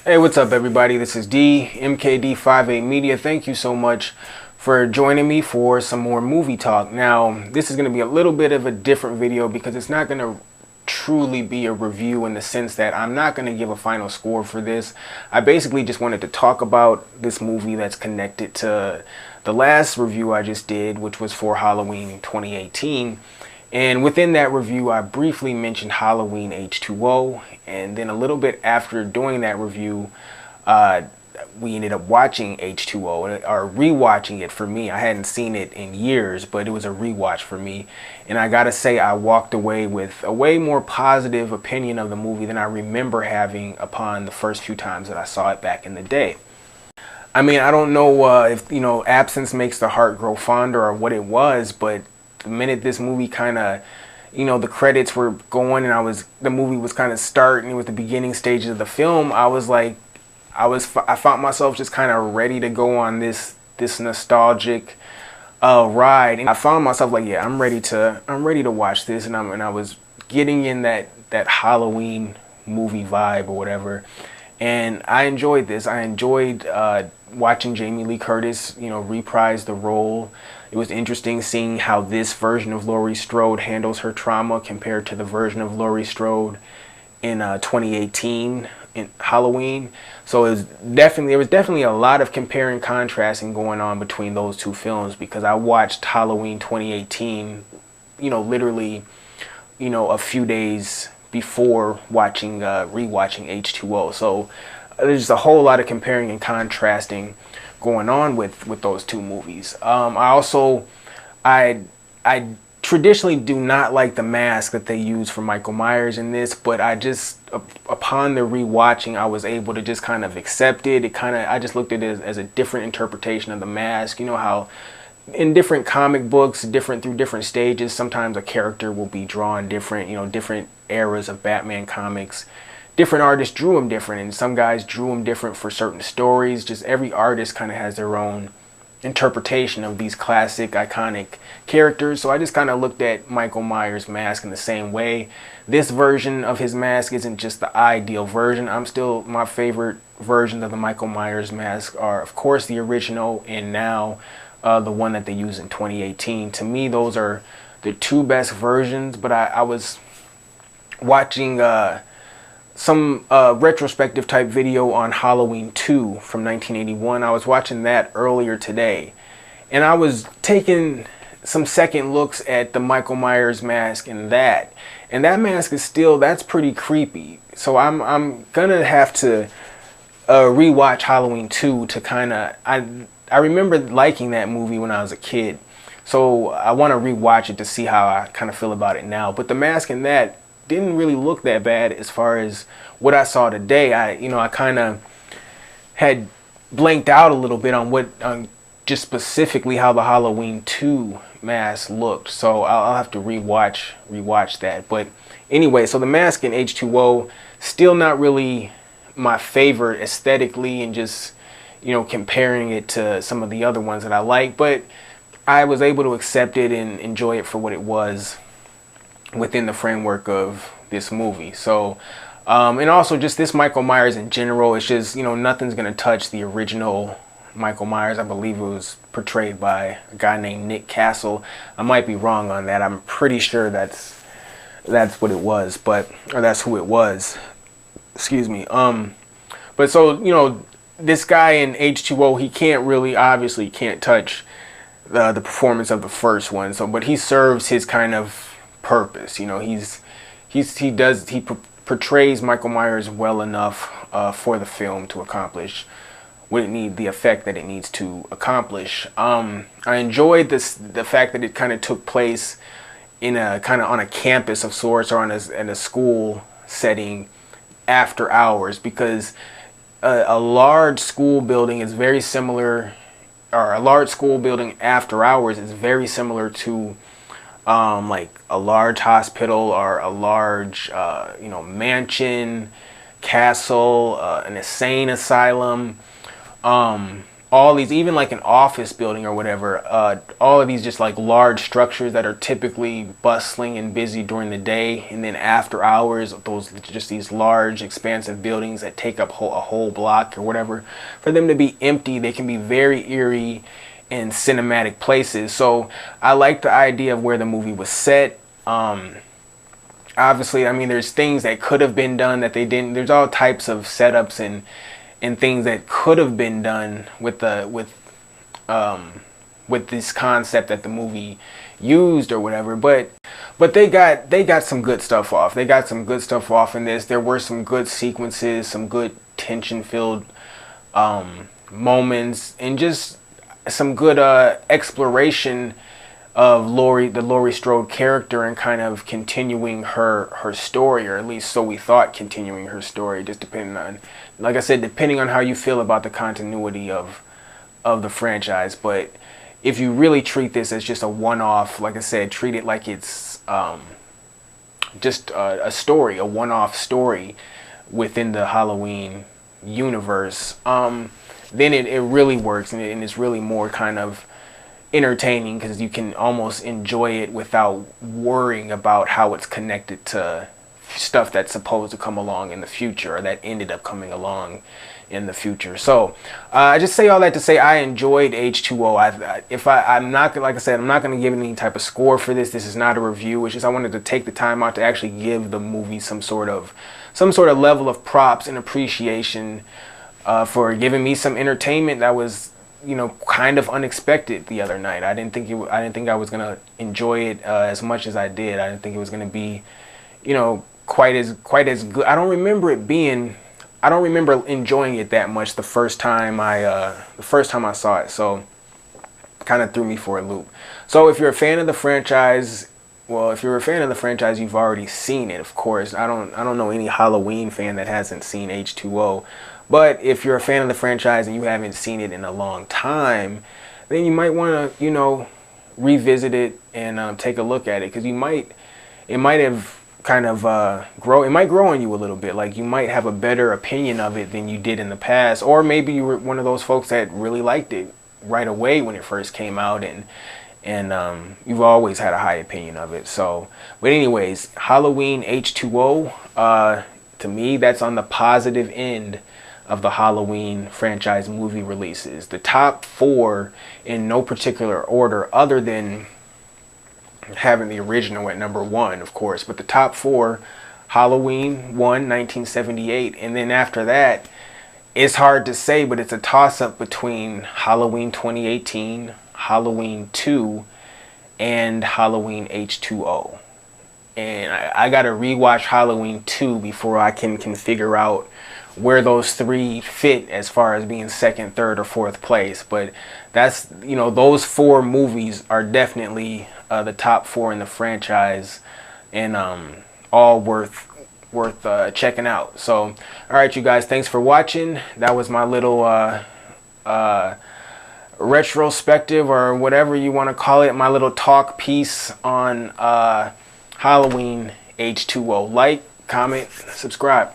Hey, what's up, everybody? This is D, MKD58 Media. Thank you so much for joining me for some more movie talk. Now, this is going to be a little bit of a different video because it's not going to truly be a review in the sense that I'm not going to give a final score for this. I basically just wanted to talk about this movie that's connected to the last review I just did, which was for Halloween 2018. And within that review, I briefly mentioned Halloween H20, and then a little bit after doing that review, we ended up watching H20, or rewatching it for me. I hadn't seen it in years, but it was a rewatch for me. And I gotta say, I walked away with a way more positive opinion of the movie than I remember having upon the first few times that I saw it back in the day. I mean, I don't know if, absence makes the heart grow fonder or what it was, but the minute this movie kind of, the credits were going and the movie was kind of starting, it was the beginning stages of the film, I found myself just kind of ready to go on this nostalgic ride. And I found myself like, yeah, I'm ready to watch this, and I was getting in that Halloween movie vibe or whatever. And I enjoyed this. I enjoyed watching Jamie Lee Curtis, reprise the role. It was interesting seeing how this version of Laurie Strode handles her trauma compared to the version of Laurie Strode in 2018 in Halloween. So there was definitely a lot of comparing, contrasting going on between those two films, because I watched Halloween 2018, literally, a few days before rewatching H20. So there's a whole lot of comparing and contrasting going on with those two movies. I traditionally do not like the mask that they use for Michael Myers in this, but upon the rewatching, I was able to just kind of accept it. I just looked at it as a different interpretation of the mask. You know how in different comic books, through different stages, sometimes a character will be drawn different, different eras of Batman comics. Different artists drew them different, and some guys drew them different for certain stories. Just every artist kind of has their own interpretation of these classic, iconic characters. So I just kind of looked at Michael Myers' mask in the same way. This version of his mask isn't just the ideal version. My favorite versions of the Michael Myers mask are, of course, the original, and now the one that they use in 2018. To me, those are the two best versions. But I was watching some retrospective type video on Halloween 2 from 1981. I was watching that earlier today, and I was taking some second looks at the Michael Myers mask and that mask that's pretty creepy. So I'm gonna have to rewatch Halloween 2 to kind of, I remember liking that movie when I was a kid, so I want to rewatch it to see how I kind of feel about it now. But the mask in that didn't really look that bad as far as what I saw today. I kind of had blanked out a little bit on just specifically how the Halloween 2 mask looked. So I'll have to rewatch that. But anyway, so the mask in H20 still not really my favorite aesthetically, and just comparing it to some of the other ones that I like, but I was able to accept it and enjoy it for what it was within the framework of this movie. So and also just this Michael Myers in general, it's just nothing's gonna touch the original Michael Myers. I believe it was portrayed by a guy named Nick Castle. I might be wrong on that. I'm pretty sure that's what it was, or that's who it was, excuse me. But so this guy in H20, he obviously can't touch the performance of the first one. So but he serves his kind of purpose. He portrays Michael Myers well enough for the film to accomplish what it needs, the effect that it needs to accomplish. I enjoyed the fact that it kind of took place in a kind of on a campus of sorts, or in a school setting after hours, because a large school building is very similar, or a large school building after hours is very similar to like a large hospital, or a large mansion, castle, an insane asylum, all these, even like an office building or whatever, all of these just like large structures that are typically bustling and busy during the day, and then after hours, those just these large expansive buildings that take up a whole block or whatever, for them to be empty, they can be very eerie and cinematic places. So I like the idea of where the movie was set. Obviously, I mean, there's things that could have been done that they didn't. There's all types of setups and things that could have been done with this concept that the movie used or whatever. But they got some good stuff off. They got some good stuff off in this. There were some good sequences, some good tension-filled moments, and just some good exploration of the Laurie Strode character, and kind of continuing her story, or at least so we thought, continuing her story, just depending on, like I said, depending on how you feel about the continuity of the franchise. But if you really treat this as just a one-off, like I said, treat it like it's just a story, a one-off story within the Halloween universe, then it really works, and it's really more kind of entertaining, because you can almost enjoy it without worrying about how it's connected to stuff that's supposed to come along in the future, or that ended up coming along in the future. So I just say all that to say I enjoyed H2O. I'm not, like I said, I'm not going to give any type of score for this. This is not a review. It's just I wanted to take the time out to actually give the movie some sort of level of props and appreciation for giving me some entertainment that was, you know, kind of unexpected the other night. I didn't think I was gonna enjoy it as much as I did. I didn't think it was gonna be, you know, quite as good. I don't remember enjoying it that much the first time I saw it. So kind of threw me for a loop. So if you're a fan of the franchise, you've already seen it, of course. I don't know any Halloween fan that hasn't seen H2O. But if you're a fan of the franchise and you haven't seen it in a long time, then you might want to, you know, revisit it and take a look at it, because it might have kind of it might grow on you a little bit. Like, you might have a better opinion of it than you did in the past, or maybe you were one of those folks that really liked it right away when it first came out, and you've always had a high opinion of it. So, but anyways, Halloween H2O, to me, that's on the positive end of the Halloween franchise movie releases. The top 4, in no particular order other than having the original at number 1, of course, but the top 4: Halloween 1, 1978, and then after that, it's hard to say, but it's a toss-up between Halloween 2018, Halloween 2, and Halloween H2O. And I gotta rewatch Halloween 2 before I can figure out where those 3 fit as far as being second, third, or fourth place. But that's, you know, those 4 movies are definitely the top 4 in the franchise, and all worth checking out. So, all right, you guys, thanks for watching. That was my little retrospective, or whatever you want to call it, my little talk piece on Halloween H2O. Like, comment, subscribe.